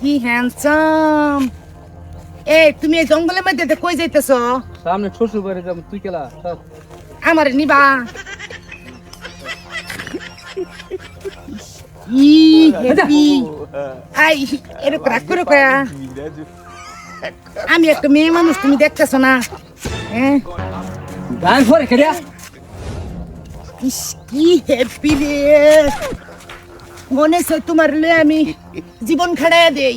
কি হ্যান্ডসাম। এই তুমি এই জঙ্গলের মধ্যে কই যাইতেছো? সামনে শ্বশুর বাড়ি যাব, তুই কেলা আমার নিবা? ই হেপি আই এরকম রাগ করে কয়া। আমি একটা মেয়ে মানুষ, তুমি দেখতেছো না? হ্যাঁ গান করে কেডা ইস কি হ্যাপি রে, মনে হচ্ছে তোমার লয়ে আমি জীবন খাড়াইয়া দেই।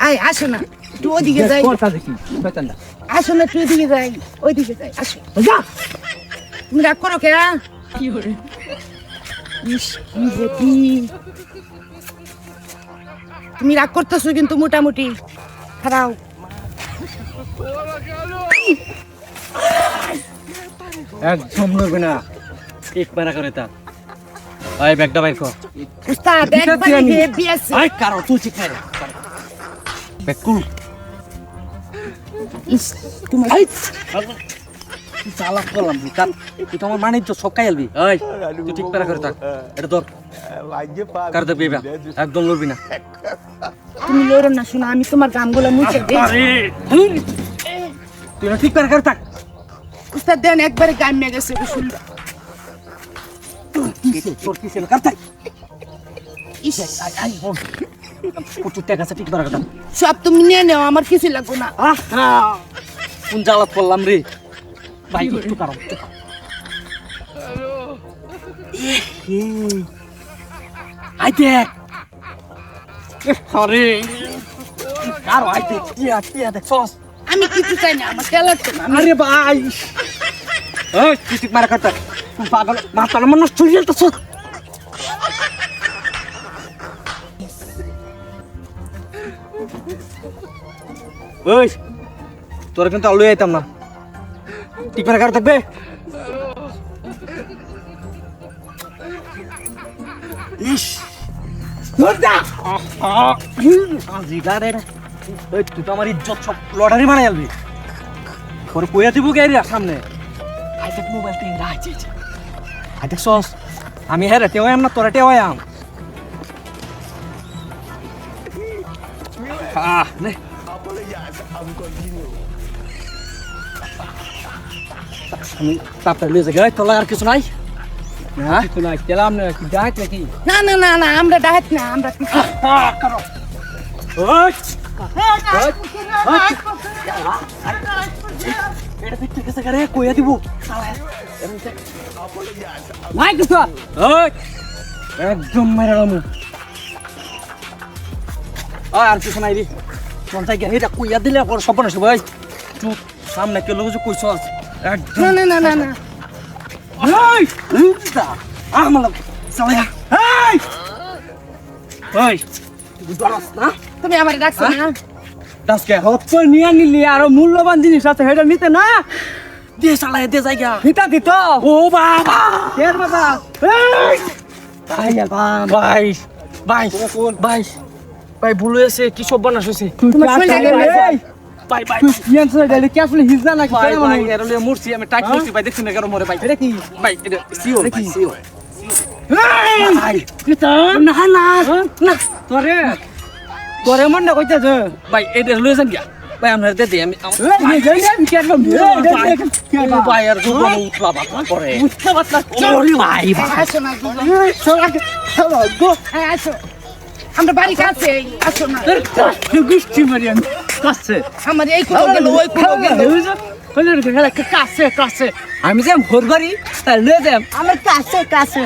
আয় আসো না একটু ওদিকে যাই, কথা দেখি শয়তানটা আসো না একটু ওদিকে যাই, ওইদিকে যাই, আসো। যা তুমি রাগ করো কে? কি করে ইস কি হ্যাপি। তুমি রাগ করতেছো কিন্তু মোটামুটি খারাও। একদম নড়বে না, এক পারা করে তা। আয় ব্যাগটা বাইর কর। উস্তাদ একবার হেভি আছে। আয় কারো তুই ঠিক করে ব্যাগ কুল। ইস তোমার আই চালাক করলাম কার, তুই তো আমার মানিজ্য সব খাই আলবি। আয় তুই ঠিক পারা করে থাক, এটা ধর কার দেখবি এবার, একদম লড়বি না। তুমি লড়ো না, শোনো আমি তোমার গানগুলো মুছে দেই। আরে তুই না ঠিক পারা করে থাক। উস্তাদ দেন একবারে গামিয়ে গেছে শুনলা। তোর কি ছিল কার থাক। ইস প্রচুর টাকা আছে, ঠিক পারা কথা। সব তুমি নিয়ে নেও, আমার কিছু লাগবে না। কোন জ্বালাত করলাম রে ভাই, একটু কারণ আই দেখ। আরে কারো আই দেখ, টিয়া দেখ সস। আমি কিছু চাই না, আমার তেল লাগতো না। আরে ভাই এই তুই ঠিক মারা করতে পাগল, মাথা মানুষ চুরি তো সস। ওই তোর কিন্তু আলু আইতাম না, ঠিক মারা কার থাকবে। ইস তুই তো আমার ইজ্জত সব লটারি বানাই আলবি। পরে কইয়া দিব কে সামনে মোবাইল তিন দেখছস আমি হ্যাঁ রে টেওয়াম না তোরা টেওয়াম। আমি তাপটা লিয়ে যাই, তোলা আর কিছু নাই। হ্যাঁ কিছু নাই, গেলাম না কি ডাক নাকি? না না না না, আমরা ডাহাত না, আমরা কিছু করো এটা দেখতে গেছে গারে কইয়া দিব নাই কিছু। একদম মারালাম আর কিছু নাই রে, মনটাই গেলে এটা কইয়া দিলে পর সব না সবাই চুপ। সামনে কেউ লোক কইছ একদম না না না না না। তুমি আমার ডাকছো না? নিয়ে নিলি আর মূল্যবান জিনিস আছে সেটা নিতে না দিয়ে চালাই দিয়ে জায়গা হিতা দিত। ও বাবা ভাই ভাই ভাই ভাই ভুল হয়েছে, কি সব বানাস হয়েছে। মূর্তি আমি টাইট করছি ভাই, দেখছি না কেন মরে ভাই। এটা কি ভাই? এটা সিও ভাই, সিও না না না তোরে তোরে মন না কইতে ভাই। এটা লয়ে যান গিয়া ভাই, আমরা দে দে আমি ভাই আর দুটো উঠলা বাবা করে উঠতে বাতলা চলি ভাই ভাই। আসো না আসো, আমরা বাড়ি কাছে, আসো না। গুষ্টি মারিয়ান কাছে আমার এই কোলো গেল ওই কোলো গেল, কাছে কাছে আমি যাম ভোর বাড়ি তাই লয়ে যাম আমার কাছে কাছে।